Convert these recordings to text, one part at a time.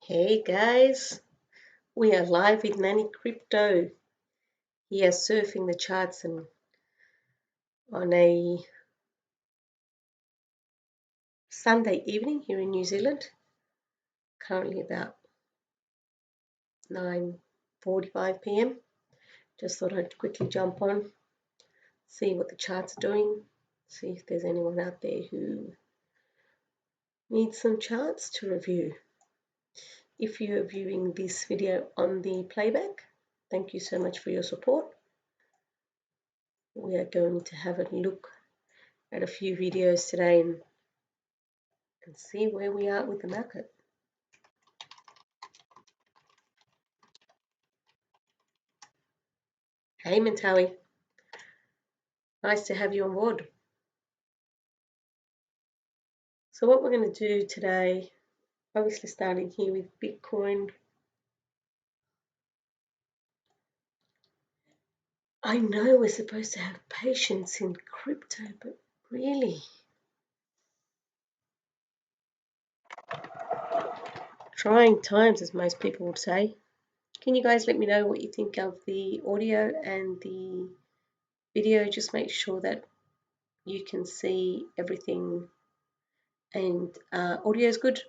Hey guys, we are live with Nanicrypto here surfing the charts and on a Sunday evening here in New Zealand. Currently about 9:45 p.m. Just thought I'd quickly jump on, see what the charts are doing, see if there's anyone out there who needs some charts to review. If you are viewing this video on the playback, thank you so much for your support. We are going to have a look at a few videos today and see where we are with the market. Hey Mintawi, nice to have you on board. So what we're going to do today, obviously starting here with Bitcoin. I know we're supposed to have patience in crypto, but really, trying times, as most people would say. Can you guys let me know what you think of the audio and the video? Just make sure that you can see everything and audio is good.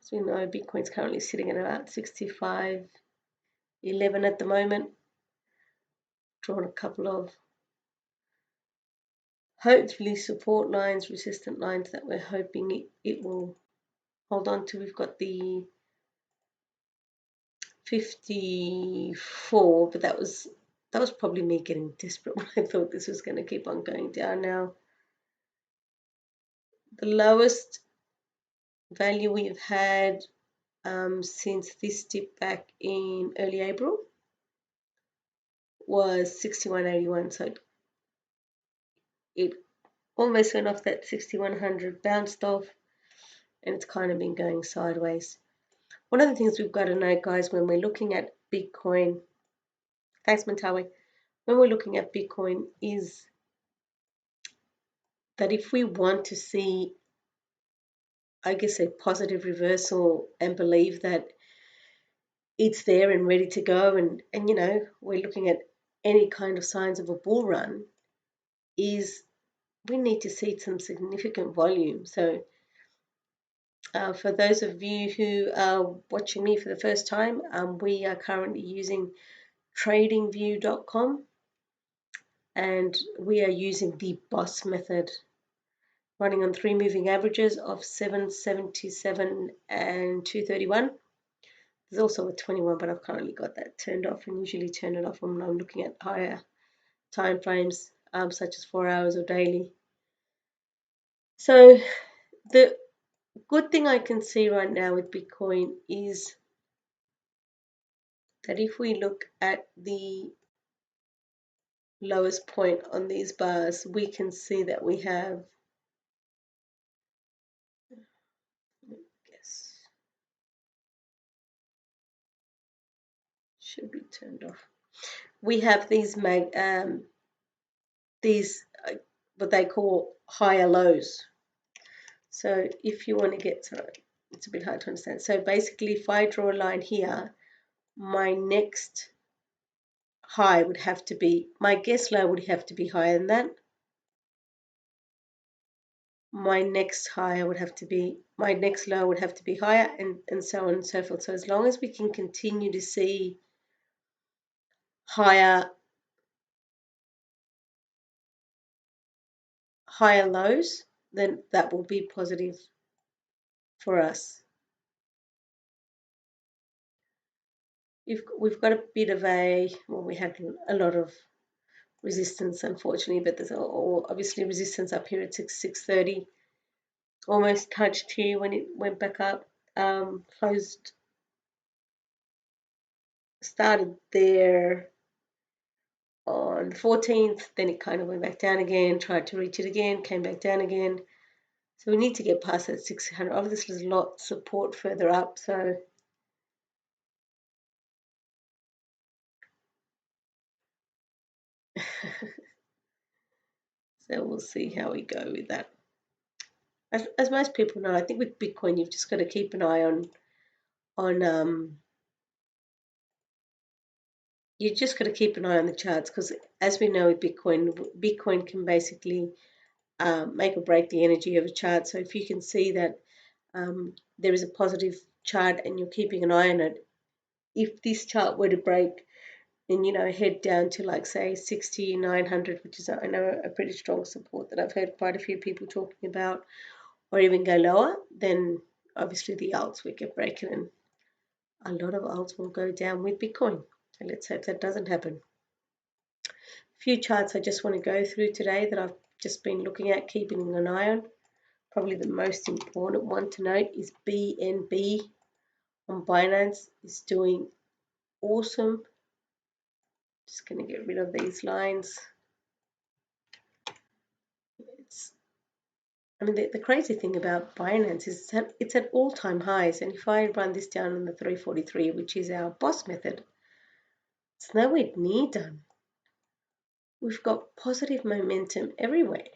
As we know, Bitcoin's currently sitting at about 65.11 at the moment. Drawn a couple of hopefully support lines, resistant lines that we're hoping it will hold on to. We've got the 54, but that was probably me getting desperate when I thought this was going to keep on going down. Now the lowest value we've had since this dip back in early April was 61.81, so it almost went off that 6100, bounced off, and it's kind of been going sideways. One of the things we've got to know, guys, when we're looking at Bitcoin, thanks Mintawi, when we're looking at Bitcoin is that if we want to see, I guess, a positive reversal and believe that it's there and ready to go, and you know, we're looking at any kind of signs of a bull run, is we need to see some significant volume. So for those of you who are watching me for the first time, we are currently using tradingview.com and we are using the BOSS method, running on 3 moving averages of 777 and 231. There's also a 21, but I've currently got that turned off, and usually turn it off when I'm looking at higher time frames, such as 4 hours or daily. So the good thing I can see right now with Bitcoin is that if we look at the lowest point on these bars, we can see that we have, should be turned off. We have these what they call higher lows. So if you want to get, sorry, it's a bit hard to understand. So basically, if I draw a line here, my next high would have to be, my guess low would have to be higher than that. My next higher would have to be, my next low would have to be higher, and so on and so forth. So as long as we can continue to see higher lows, then that will be positive for us. We've got a bit of a, well, we had a lot of resistance, unfortunately, but there's obviously resistance up here at 630. Almost touched here when it went back up, closed, started there on the 14th, then it kind of went back down again, tried to reach it again, came back down again. So we need to get past that 600. Obviously, there's a lot of support further up, so So we'll see how we go with that. As most people know, I think with Bitcoin, you've just got to keep an eye on you just got to keep an eye on the charts, because as we know with Bitcoin can basically make or break the energy of a chart. So if you can see that there is a positive chart and you're keeping an eye on it, if this chart were to break and head down to, like, say 6,900, which is, I know, a pretty strong support that I've heard quite a few people talking about, or even go lower, then obviously the alts will get breaking and a lot of alts will go down with Bitcoin. So let's hope that doesn't happen. A few charts I just want to go through today that I've just been looking at, keeping an eye on. Probably the most important one to note is BNB on Binance. Is doing awesome. Just going to get rid of these lines. The crazy thing about Binance is that it's at all-time highs, and if I run this down on the 343, which is our boss method, it's nowhere near done. We've got positive momentum everywhere.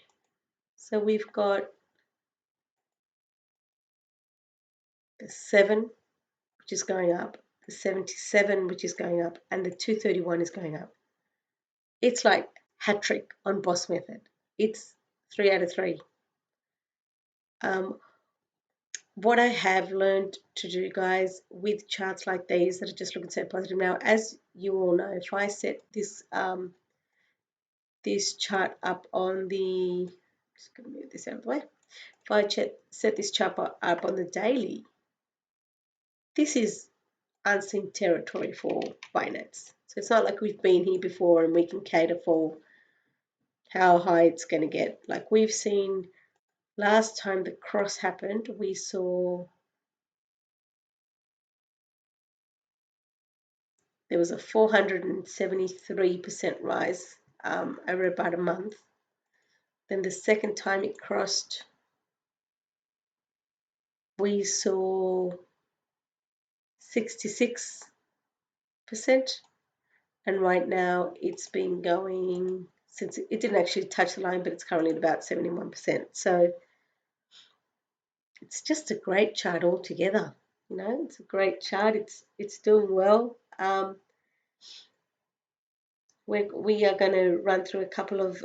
So we've got the 7, which is going up, the 77, which is going up, and the 231 is going up. It's like hat trick on boss method. It's 3 out of 3. What I have learned to do, guys, with charts like these that are just looking so positive now, as you all know, if I set this this chart up on the, just going to move this out of the way. If I set this chart up on the daily, this is unseen territory for Binance. So it's not like we've been here before and we can cater for how high it's going to get. Like we've seen last time the cross happened, we saw there was a 473% rise over about a month. Then the second time it crossed, we saw 66%. And right now it's been going, since it didn't actually touch the line, but it's currently at about 71%. So it's just a great chart altogether. It's a great chart. It's doing well. We are going to run through a couple of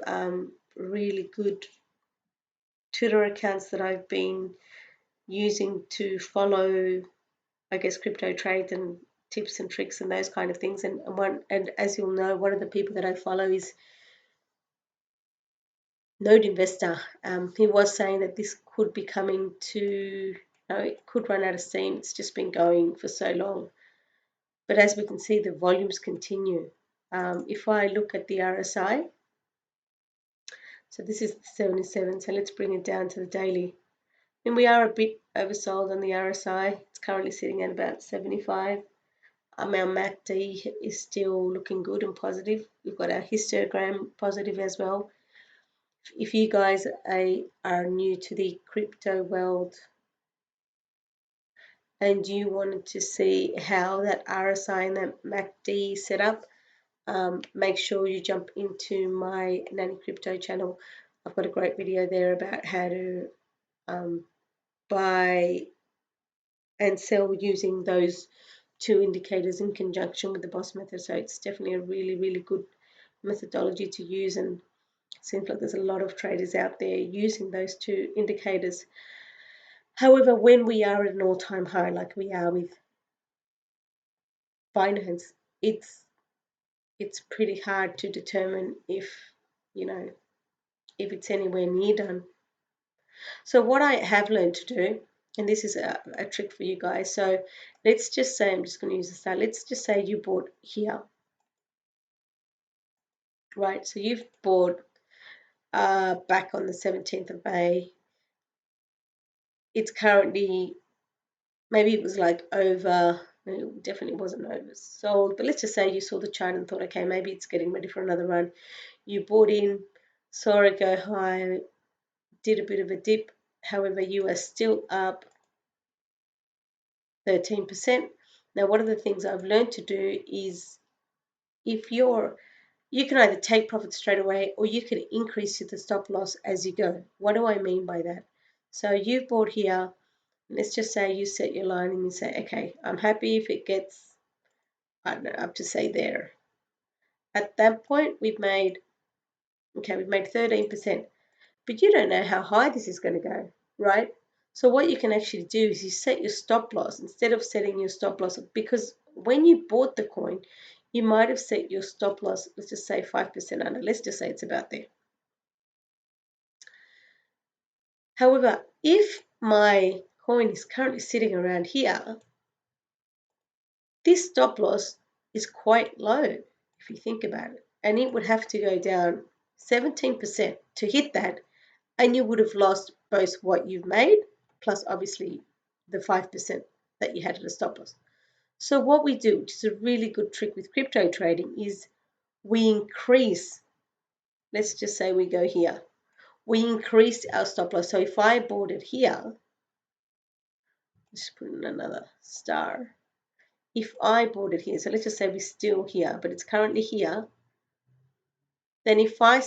really good Twitter accounts that I've been using to follow, I guess, crypto trades and tips and tricks and those kind of things. And as you'll know, one of the people that I follow is Node Investor. He was saying that this could be coming to, it could run out of steam. It's just been going for so long. But as we can see, the volumes continue. If I look at the RSI, so this is 77, so let's bring it down to the daily. And we are a bit oversold on the RSI. It's currently sitting at about 75. Our MACD is still looking good and positive. We've got our histogram positive as well. If you guys are new to the crypto world and you wanted to see how that RSI and that MACD set up, make sure you jump into my Nanicrypto channel. I've got a great video there about how to buy and sell using those two indicators in conjunction with the boss method. So it's definitely a really, really good methodology to use, and it seems like there's a lot of traders out there using those two indicators. However, when we are at an all-time high like we are with Binance, it's pretty hard to determine if it's anywhere near done. So what I have learned to do, and this is a trick for you guys. So let's just say, I'm just going to use the start. Let's just say you bought here, right? So you've bought back on the 17th of May. It's currently, maybe it was like over, it definitely wasn't oversold, but let's just say you saw the chart and thought, okay, maybe it's getting ready for another run. You bought in, saw it go high, did a bit of a dip. However, you are still up 13%. Now, one of the things I've learned to do is, if you're you can either take profit straight away or you can increase the stop loss as you go. What do I mean by that? So you've bought here, let's just say you set your line and you say, okay, I'm happy if it gets, I don't know, up to say there. At that point, we've made 13%, but you don't know how high this is going to go, right? So what you can actually do is you set your stop loss instead of setting your stop loss, because when you bought the coin, you might have set your stop loss, let's just say 5% under. Let's just say it's about there. However, if my coin is currently sitting around here, this stop loss is quite low if you think about it. And it would have to go down 17% to hit that, and you would have lost both what you've made plus obviously the 5% that you had at a stop loss. So what we do, which is a really good trick with crypto trading, is we increase, let's just say we go here, we increase our stop loss. So if I bought it here, let's put in another star. If I bought it here, so let's just say we're still here, but it's currently here, then if I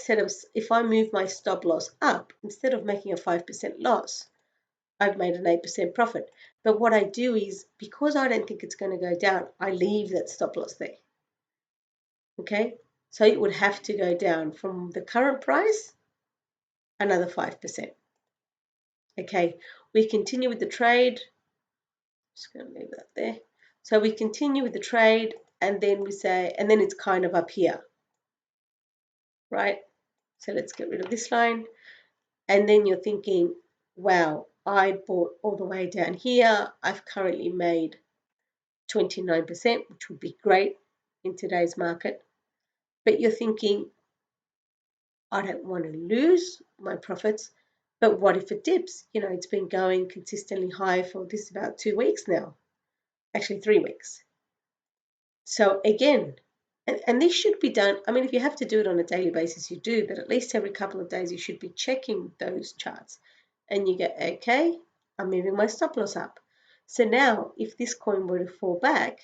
move my stop loss up, instead of making a 5% loss, I've made an 8% profit. But what I do is, because I don't think it's going to go down, I leave that stop loss there. Okay, so it would have to go down from the current price another 5%. Okay, we continue with the trade. Just going to leave that there. So we continue with the trade, and then we say, and then it's kind of up here, right? So let's get rid of this line. And then you're thinking, wow, I bought all the way down here. I've currently made 29%, which would be great in today's market. But you're thinking, I don't want to lose my profits, but what if it dips? You know, it's been going consistently high for this about 2 weeks now, actually 3 weeks. So again, and this should be done, I mean, if you have to do it on a daily basis, you do, but at least every couple of days you should be checking those charts. And you go, okay, I'm moving my stop loss up. So now, if this coin were to fall back,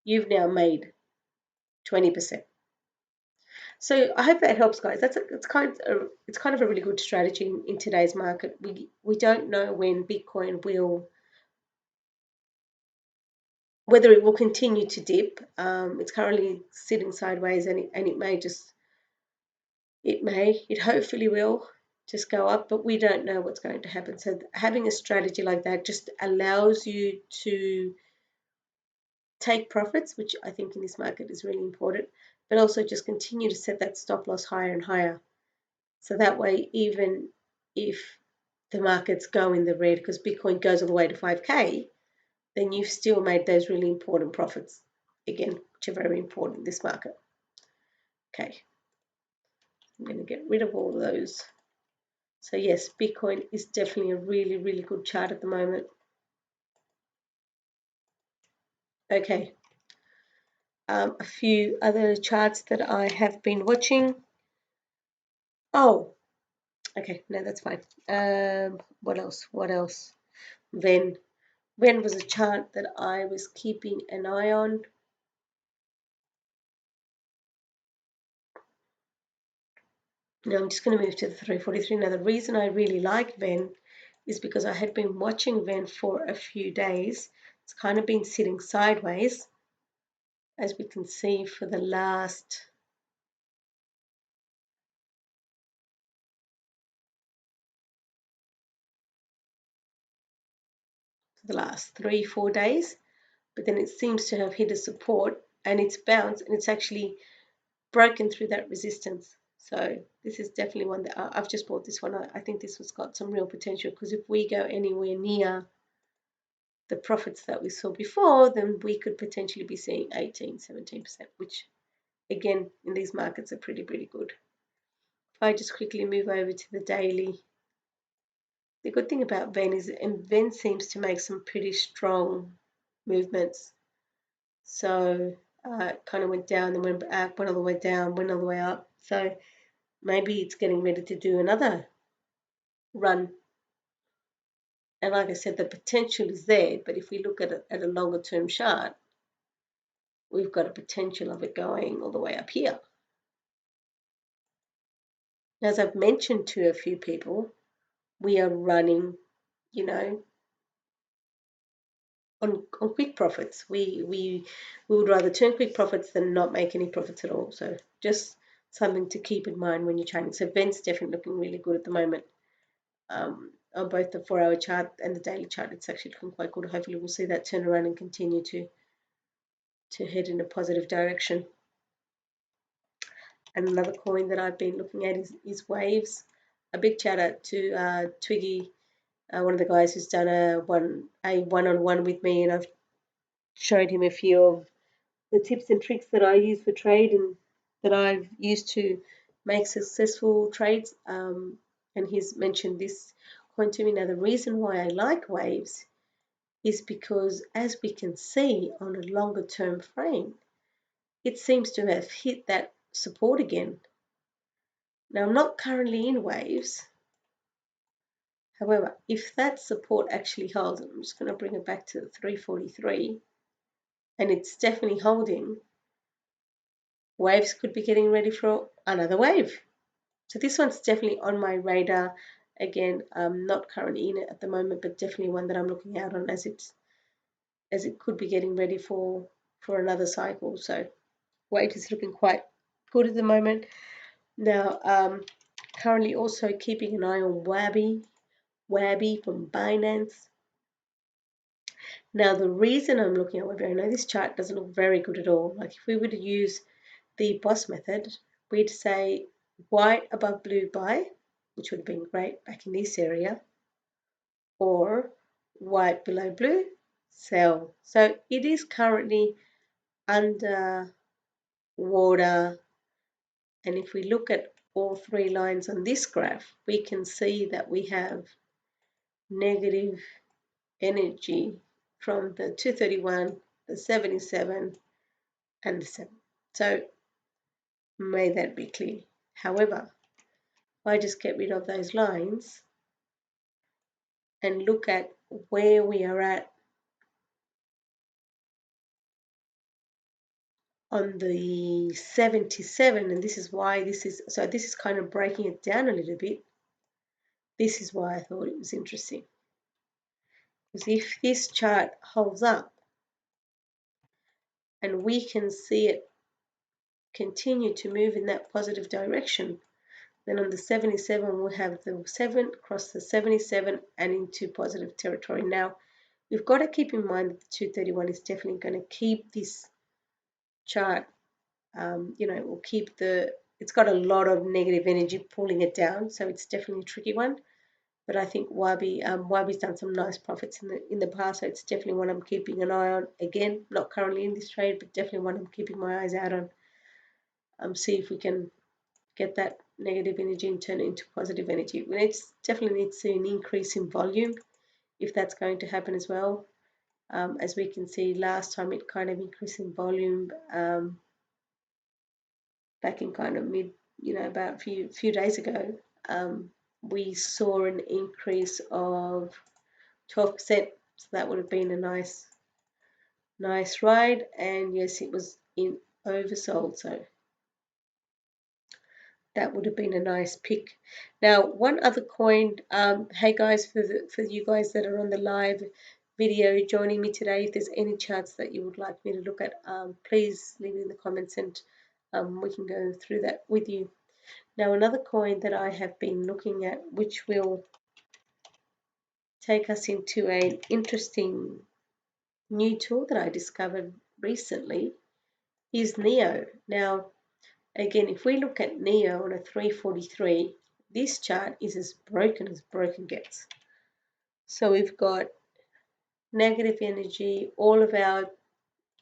you've now made 20%. So I hope that helps, guys. It's kind of a really good strategy in today's market. We don't know when Bitcoin will, whether it will continue to dip. It's currently sitting sideways, and it hopefully will just go up, but we don't know what's going to happen. So having a strategy like that just allows you to take profits, which I think in this market is really important, but also just continue to set that stop loss higher and higher. So that way, even if the markets go in the red because Bitcoin goes all the way to 5K, then you've still made those really important profits, again, which are very important in this market. Okay, I'm going to get rid of all of those. So yes, Bitcoin is definitely a really, really good chart at the moment. Okay, a few other charts that I have been watching. Oh, okay, no, that's fine. What else? VEN was a chart that I was keeping an eye on. Now I'm just going to move to the 343. Now the reason I really like VEN is because I had been watching VEN for a few days. It's kind of been sitting sideways, as we can see, for the last the last 3-4 days, but then it seems to have hit a support and it's bounced and it's actually broken through that resistance. So this is definitely one that I've just bought this one. I think this has got some real potential, because if we go anywhere near the profits that we saw before, then we could potentially be seeing 18-17%, which again in these markets are pretty good. If I just quickly move over to the daily, the good thing about VEN is VEN seems to make some pretty strong movements. So it kind of went down, then went back, went all the way down, went all the way up. So maybe it's getting ready to do another run. And like I said, the potential is there, but if we look at a longer term chart, we've got a potential of it going all the way up here. As I've mentioned to a few people, we are running, you know, on quick profits. We would rather turn quick profits than not make any profits at all. So just something to keep in mind when you're trading. So VEN's definitely looking really good at the moment. On both the 4-hour chart and the daily chart, it's actually looking quite good. Hopefully we'll see that turn around and continue to head in a positive direction. And another coin that I've been looking at is Waves. A big shout out to Twiggy, one of the guys who's done a one-on-one with me, and I've showed him a few of the tips and tricks that I use for trade and that I've used to make successful trades. And he's mentioned this coin to me. Now, the reason why I like Waves is because, as we can see on a longer term frame, it seems to have hit that support again. Now, I'm not currently in Waves. However, if that support actually holds, I'm just going to bring it back to 343, and it's definitely holding, Waves could be getting ready for another wave. So this one's definitely on my radar. Again, I'm not currently in it at the moment, but definitely one that I'm looking out on as it could be getting ready for another cycle. So Wave is looking quite good at the moment. Now, currently also keeping an eye on WABI from Binance. Now, the reason I'm looking at WABI, I know this chart doesn't look very good at all. Like if we were to use the boss method, we'd say white above blue buy, which would have been great back in this area, or white below blue sell. So it is currently under water, and if we look at all three lines on this graph, we can see that we have negative energy from the 231, the 77, and the 7. So may that be clear. However, if I just get rid of those lines and look at where we are at on the 77, and this is why this is kind of breaking it down a little bit. This is why I thought it was interesting. Because if this chart holds up and we can see it continue to move in that positive direction, then on the 77 we'll have the 7 cross the 77 and into positive territory. Now, we've got to keep in mind that the 231 is definitely going to keep this chart, it will keep it's got a lot of negative energy pulling it down, so it's definitely a tricky one. But I think Wabi's done some nice profits in the past, so it's definitely one I'm keeping an eye on. Again, not currently in this trade, but definitely one I'm keeping my eyes out on. See if we can get that negative energy and turn it into positive energy. It's definitely needs to see an increase in volume if that's going to happen as well. As we can see, last time it kind of increased in volume back in kind of about a few days ago. We saw an increase of 12%, so that would have been a nice ride. And yes, it was in oversold, so that would have been a nice pick. Now, one other coin, hey guys, for you guys that are on the live video joining me today, if there's any charts that you would like me to look at, please leave it in the comments and we can go through that with you. Now, another coin that I have been looking at, which will take us into an interesting new tool that I discovered recently, is NEO. Now, again, if we look at NEO on a 343, this chart is as broken gets. So we've got negative energy, all of our,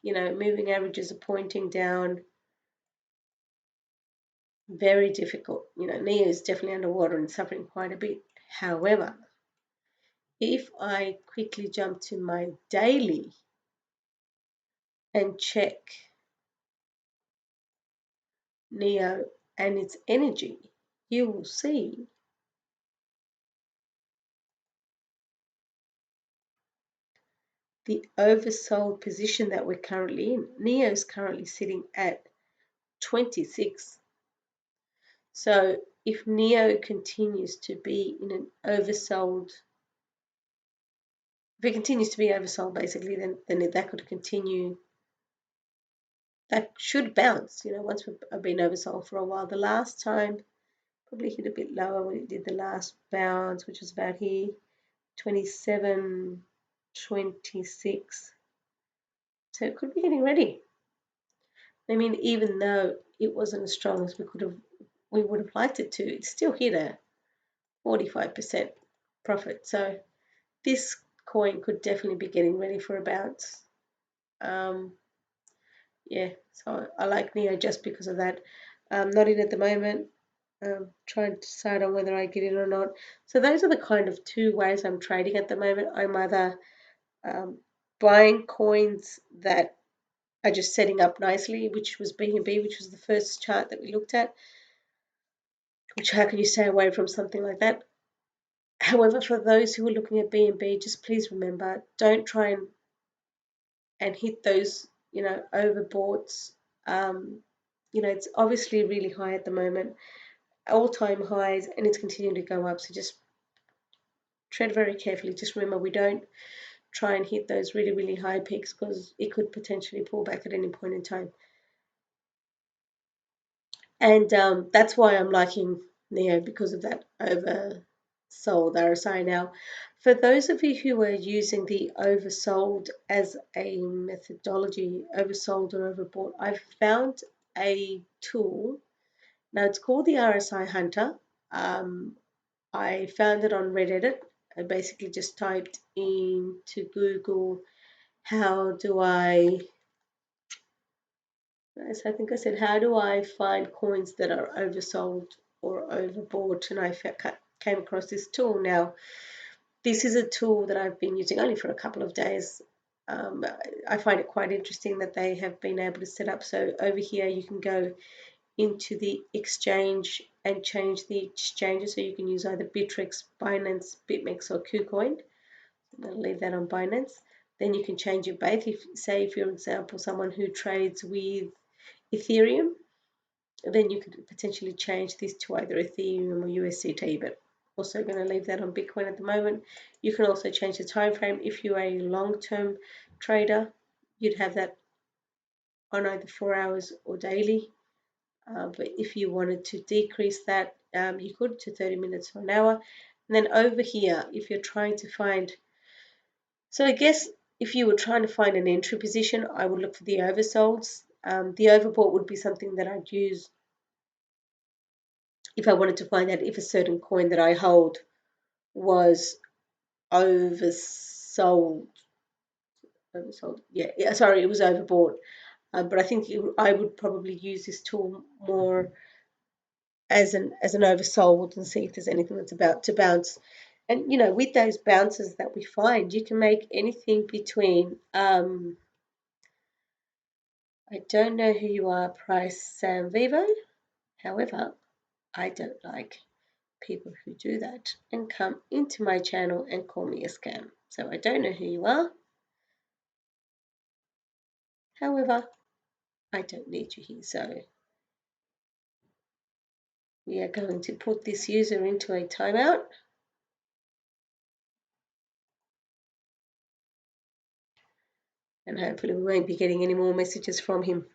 moving averages are pointing down. Very difficult. NEO is definitely underwater and suffering quite a bit. However, if I quickly jump to my daily and check NEO and its energy, you will see the oversold position that we're currently in. NEO is currently sitting at 26. So if NEO continues to be in an oversold, if it continues to be oversold basically, then that could continue. That should bounce, once we've been oversold for a while. The last time probably hit a bit lower when it did the last bounce, which was about here, 27, 26. So it could be getting ready. I mean, even though it wasn't as strong as we would have liked it to, it still hit a 45% profit. So this coin could definitely be getting ready for a bounce. Yeah, so I like NEO just because of that. Not in at the moment. Trying to decide on whether I get in or not. So those are the kind of two ways I'm trading at the moment. I'm either buying coins that are just setting up nicely, which was BNB, which was the first chart that we looked at. Which, how can you stay away from something like that? However, for those who are looking at BNB, just please remember, don't try and hit those, overboughts. It's obviously really high at the moment, all-time highs, and it's continuing to go up. So just tread very carefully. Just remember, we don't try and hit those really, really high peaks because it could potentially pull back at any point in time. And that's why I'm liking NEO, because of that oversold RSI. Now, for those of you who are using the oversold as a methodology, oversold or overbought, I've found a tool. Now, it's called the RSI Hunter. I found it on Reddit. I basically just typed into Google, how do I think I said, how do I find coins that are oversold or overbought? And I came across this tool. Now, this is a tool that I've been using only for a couple of days. I find it quite interesting that they have been able to set up. So over here, you can go into the exchange and change the exchanges. So you can use either Bittrex, Binance, BitMEX, or KuCoin. I'll leave that on Binance. Then you can change it both. If for example, someone who trades with Ethereum, then you could potentially change this to either Ethereum or USDT, but also going to leave that on Bitcoin at the moment. You can also change the time frame. If you're a long-term trader, you'd have that on either 4 hours or daily. But if you wanted to decrease that, you could to 30 minutes or an hour. And then over here, if you're trying to find, so I guess if you were trying to find an entry position, I would look for the oversolds. The overbought would be something that I'd use if I wanted to find out if a certain coin that I hold was oversold. Yeah, sorry, it was overbought. But I think I would probably use this tool more as an oversold and see if there's anything that's about to bounce. And with those bounces that we find, you can make anything between I don't know who you are, Price Sam Vivo. However, I don't like people who do that and come into my channel and call me a scam. So I don't know who you are. However, I don't need you here. So we are going to put this user into a timeout. And hopefully we won't be getting any more messages from him.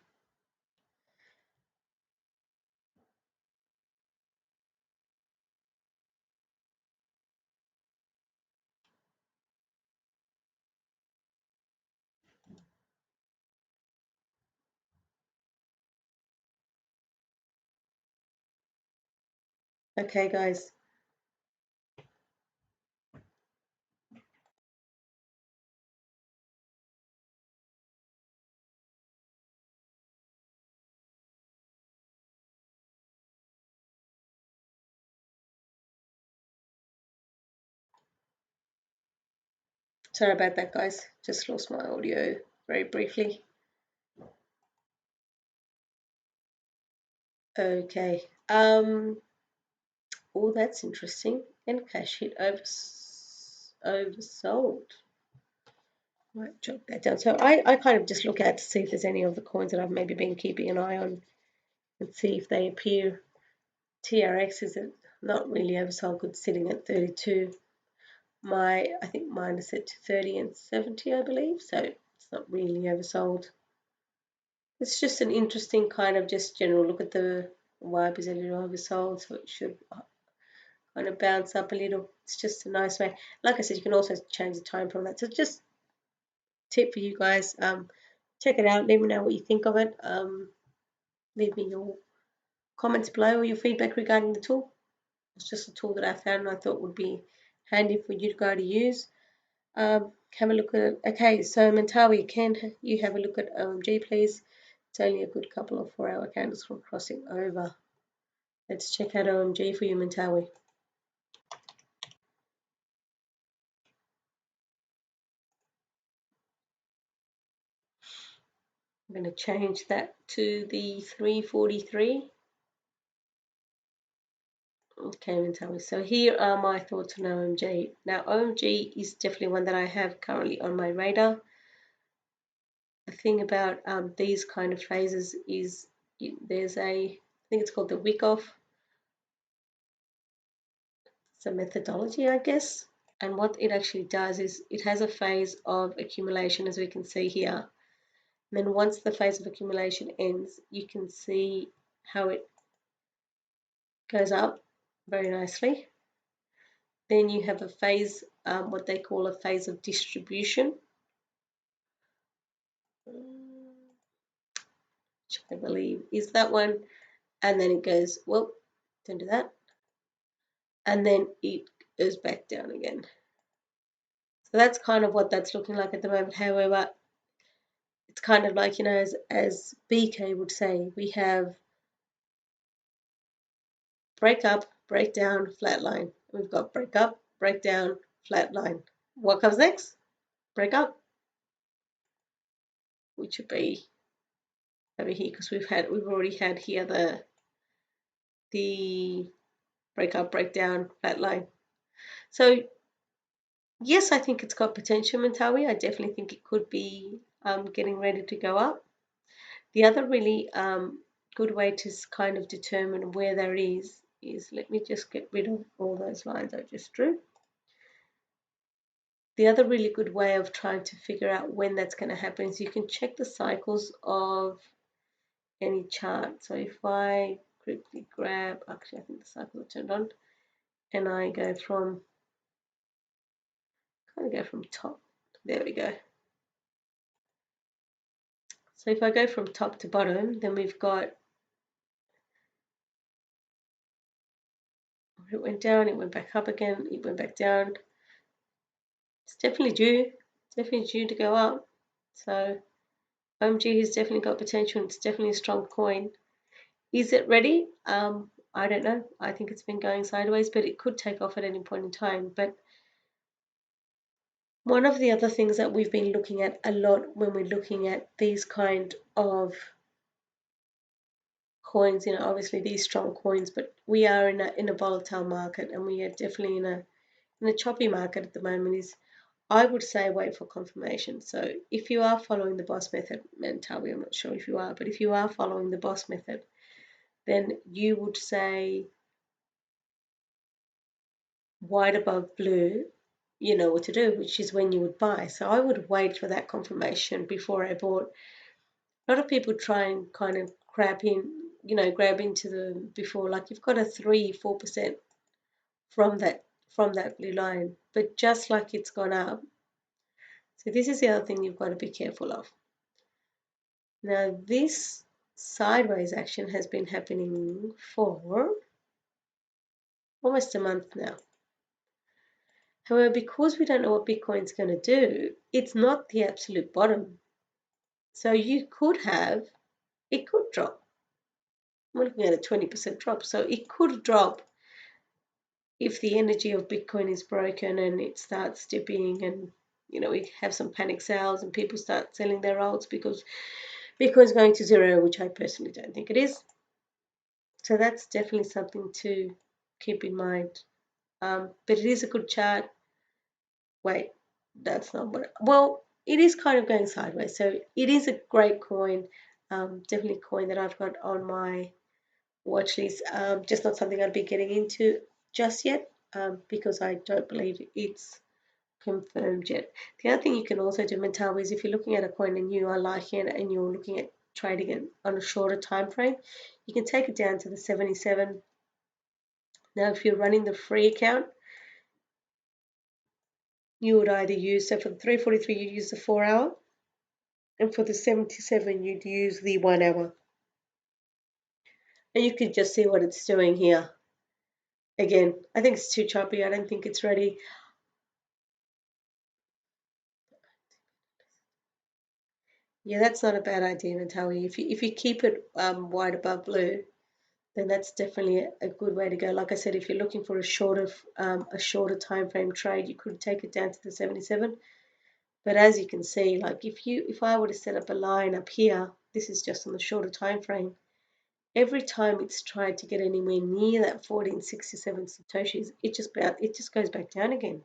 Okay, guys. Sorry about that, guys. Just lost my audio very briefly. Okay. Oh, that's interesting. And cash hit oversold. Might jot that down. So I kind of just look at to see if there's any of the coins that I've maybe been keeping an eye on and see if they appear. TRX is not really oversold, good sitting at 32. I think mine is set to 30 and 70, I believe, so it's not really oversold. It's just an interesting kind of just general look at the WABI is a little oversold, so it should kind of bounce up a little. It's just a nice way. Like I said, you can also change the time from that. So just tip for you guys, check it out. Let me know what you think of it. Leave me your comments below or your feedback regarding the tool. It's just a tool that I found and I thought would be handy for you to go to use. Have a look at it. Okay, so Mentawi, can you have a look at OMG, please? It's only a good couple of 4-hour candles from crossing over. Let's check out OMG for you, Mentawi. I'm going to change that to the 343. Okay, Mentawi. So here are my thoughts on OMG. Now, OMG is definitely one that I have currently on my radar. The thing about these kind of phases is there's I think it's called the wick off. It's a methodology, I guess. And what it actually does is it has a phase of accumulation, as we can see here. And then once the phase of accumulation ends, you can see how it goes up very nicely. Then you have a phase, what they call a phase of distribution, which I believe is that one. And then it goes, well, don't do that. And then it goes back down again. So that's kind of what that's looking like at the moment. However, it's kind of like, you know, as BK would say, we have break up, break down, flat line. We've got break up, break down, flat line. What comes next? Break up, which would be over here because we've already had here the break up, break down, flat line. So yes, I think it's got potential, Mentawi. I definitely think it could be getting ready to go up. The other really good way to kind of determine where there is let me just get rid of all those lines I just drew. The other really good way of trying to figure out when that's going to happen is you can check the cycles of any chart. So if I quickly grab, actually I think the cycles are turned on, and I go from, kind of go from top, there we go. So if I go from top to bottom, then we've got, it went down, it went back up again, it went back down. It's definitely due. It's definitely due to go up. So OMG has definitely got potential. It's definitely a strong coin. Is it ready? I don't know. I think it's been going sideways, but it could take off at any point in time. But one of the other things that we've been looking at a lot when we're looking at these kind of coins, you know, obviously these strong coins, but we are in a volatile market, and we are definitely in a choppy market at the moment. Is I would say wait for confirmation. So if you are following the boss method, Mentawi, I'm not sure if you are, but if you are following the boss method, then you would say white above blue, you know what to do, which is when you would buy. So I would wait for that confirmation before I bought. A lot of people try and kind of grab into the before, like you've got a 3-4% from that blue line, but just like it's gone up. So this is the other thing you've got to be careful of. Now this sideways action has been happening for almost a month now. However, because we don't know what Bitcoin's going to do, it's not the absolute bottom. So it could drop. We're looking at a 20% drop. So it could drop if the energy of Bitcoin is broken and it starts dipping, and we have some panic sales and people start selling their alts because Bitcoin's going to zero, which I personally don't think it is. So that's definitely something to keep in mind. But it is a good chart. Wait, that's not what. Well, it is kind of going sideways. So it is a great coin, definitely a coin that I've got on my watch list. Just not something I'd be getting into just yet, because I don't believe it's confirmed yet. The other thing you can also do, Mental, is if you're looking at a coin and you are liking it and you're looking at trading it on a shorter time frame, you can take it down to the 77. Now, if you're running the free account, you would either use, so for the 343, you use the 4 hour, and for the 77, you'd use the 1 hour. And you can just see what it's doing here. Again, I think it's too choppy. I don't think it's ready. Yeah, that's not a bad idea, Natalie. If you keep it wide above blue, then that's definitely a good way to go. Like I said, if you're looking for a shorter time frame trade, you could take it down to the 77. But as you can see, like if I were to set up a line up here, this is just on the shorter time frame. Every time it's tried to get anywhere near that 1467 satoshis, it just goes back down again.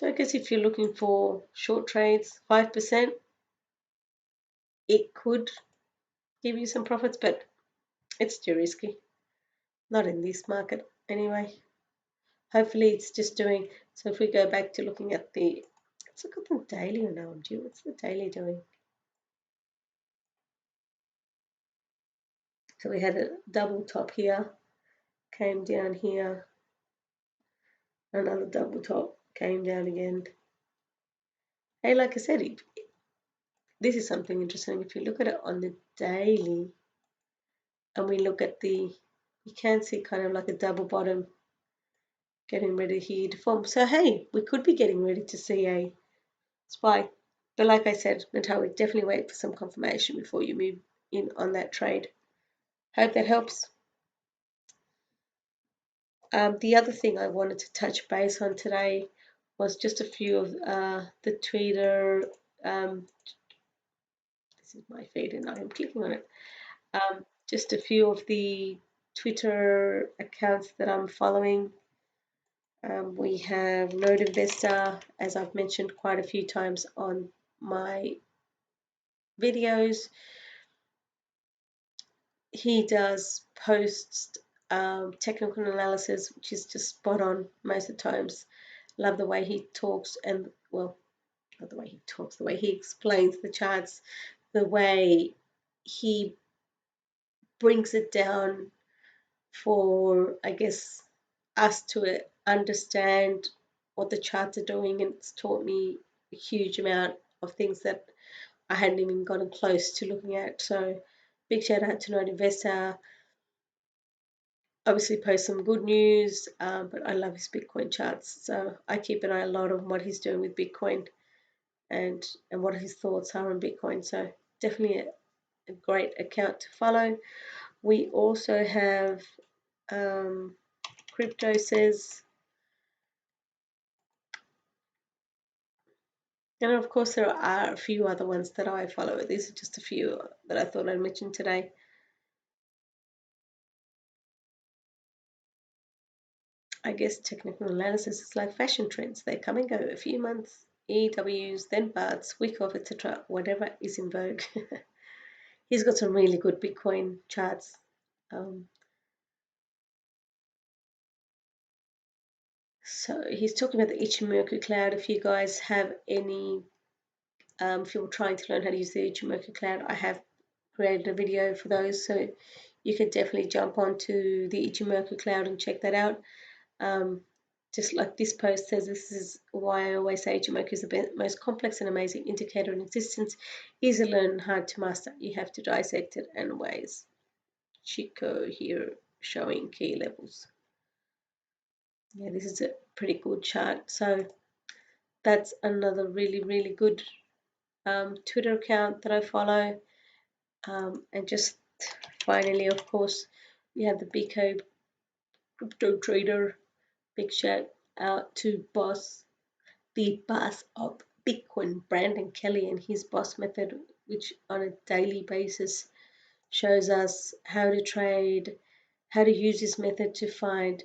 So I guess if you're looking for short trades, 5%, it could give you some profits, but it's too risky. Not in this market anyway. Hopefully it's just doing, so if we go back to looking at let's look at the daily on OMG. What's the daily doing? So we had a double top here, came down here, another double top, came down again. Hey, like I said, this is something interesting. If you look at it on the daily, and we look at you can see kind of like a double bottom getting ready here to form. So hey, we could be getting ready to see a spike. But like I said, Natalie, definitely wait for some confirmation before you move in on that trade. Hope that helps. The other thing I wanted to touch base on today was just a few of the Twitter. This is my feed, and I am clicking on it. Just a few of the Twitter accounts that I'm following. We have Node Investor, as I've mentioned quite a few times on my videos. He does post technical analysis, which is just spot on most of the times. Love the way he talks, and well, not the way he talks, the way he explains the charts, the way he brings it down for, I guess, us to understand what the charts are doing. And it's taught me a huge amount of things that I hadn't even gotten close to looking at. So big shout out to Node Investor. Obviously post some good news, but I love his Bitcoin charts. So I keep an eye a lot on what he's doing with Bitcoin and what his thoughts are on Bitcoin. So definitely a great account to follow. We also have Crypto Says, and of course there are a few other ones that I follow. These are just a few that I thought I'd mention today. I guess technical analysis is like fashion trends. They come and go. A few months, EWs, then BARTs, Wyckoff, etc. Whatever is in vogue. He's got some really good Bitcoin charts. So he's talking about the Ichimoku cloud. If you guys have any, if you're trying to learn how to use the Ichimoku cloud, I have created a video for those. So you could definitely jump onto the Ichimoku cloud and check that out. Just like this post says, this is why I always say Ichimoku is the most complex and amazing indicator in existence. Easy to learn and hard to master. You have to dissect it and ways. Chico here showing key levels. Yeah, this is a pretty good chart. So that's another really, really good Twitter account that I follow. And just finally, of course, we have the BK crypto trader. Big shout out to the boss of Bitcoin, Brandon Kelly, and his boss method, which on a daily basis shows us how to trade, how to use this method to find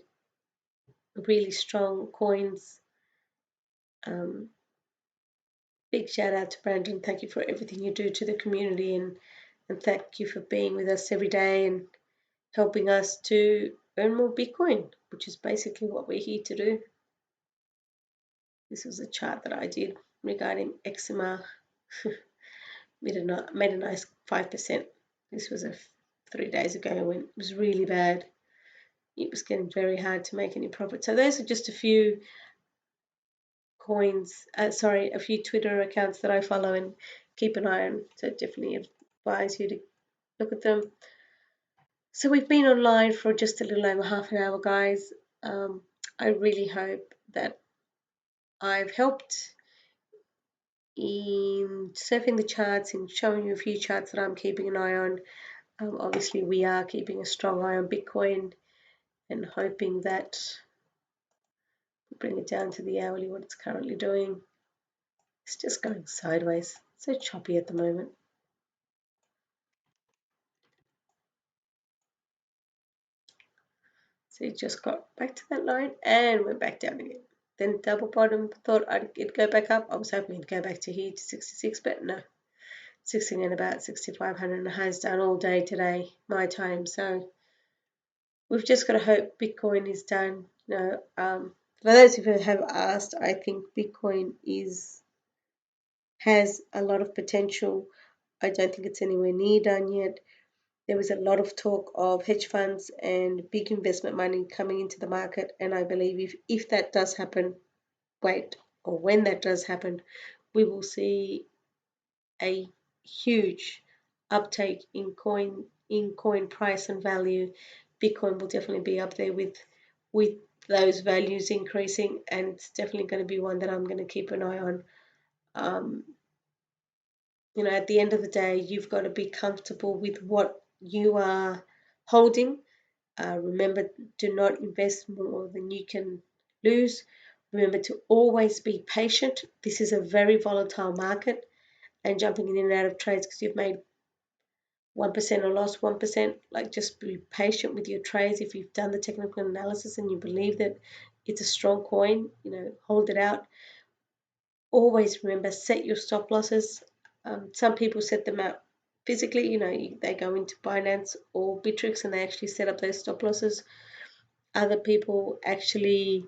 really strong coins. Big shout out to Brandon. Thank you for everything you do to the community, and thank you for being with us every day and helping us to earn more Bitcoin, which is basically what we're here to do. This was a chart that I did regarding eczema. made a nice 5%. This was 3 days ago when it was really bad. It was getting very hard to make any profit. So those are just a few a few Twitter accounts that I follow and keep an eye on. So definitely advise you to look at them. So we've been online for just a little over half an hour, guys. I really hope that I've helped in surfing the charts and showing you a few charts that I'm keeping an eye on. Obviously, we are keeping a strong eye on Bitcoin and hoping that we bring it down to the hourly, what it's currently doing. It's just going sideways. So choppy at the moment. So it just got back to that line and went back down again. Then double bottom, thought it'd go back up. I was hoping it'd go back to here to 66, but no. 16 and about 6,500 and has done all day today, my time. So we've just got to hope Bitcoin is done. For those of you who have asked, I think Bitcoin has a lot of potential. I don't think it's anywhere near done yet. There was a lot of talk of hedge funds and big investment money coming into the market, and I believe if that does happen, when that does happen, we will see a huge uptake in coin price and value. Bitcoin will definitely be up there with those values increasing, and it's definitely going to be one that I'm going to keep an eye on. At the end of the day, you've got to be comfortable with what you are holding. Remember, do not invest more than you can lose. Remember to always be patient. This is a very volatile market, and jumping in and out of trades because you've made 1% or lost 1%, like just be patient with your trades. If you've done the technical analysis and you believe that it's a strong coin, hold it out. Always remember, set your stop losses. Some people set them out physically, they go into Binance or Bittrex and they actually set up those stop losses. Other people actually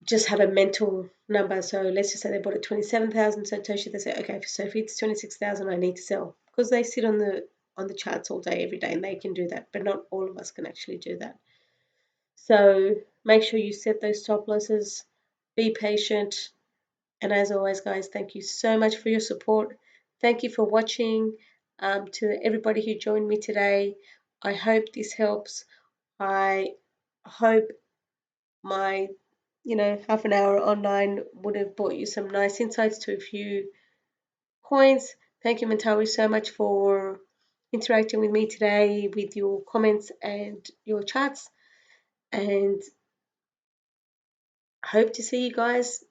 just have a mental number. So let's just say they bought at 27,000 Satoshi. They say, okay, so if it's 26,000, I need to sell, because they sit on the charts all day, every day, and they can do that. But not all of us can actually do that. So make sure you set those stop losses. Be patient. And as always, guys, thank you so much for your support. Thank you for watching. To everybody who joined me today, I hope this helps. I hope my half an hour online would have brought you some nice insights to a few coins. Thank you, Mantawi, so much for interacting with me today with your comments and your chats. And I hope to see you guys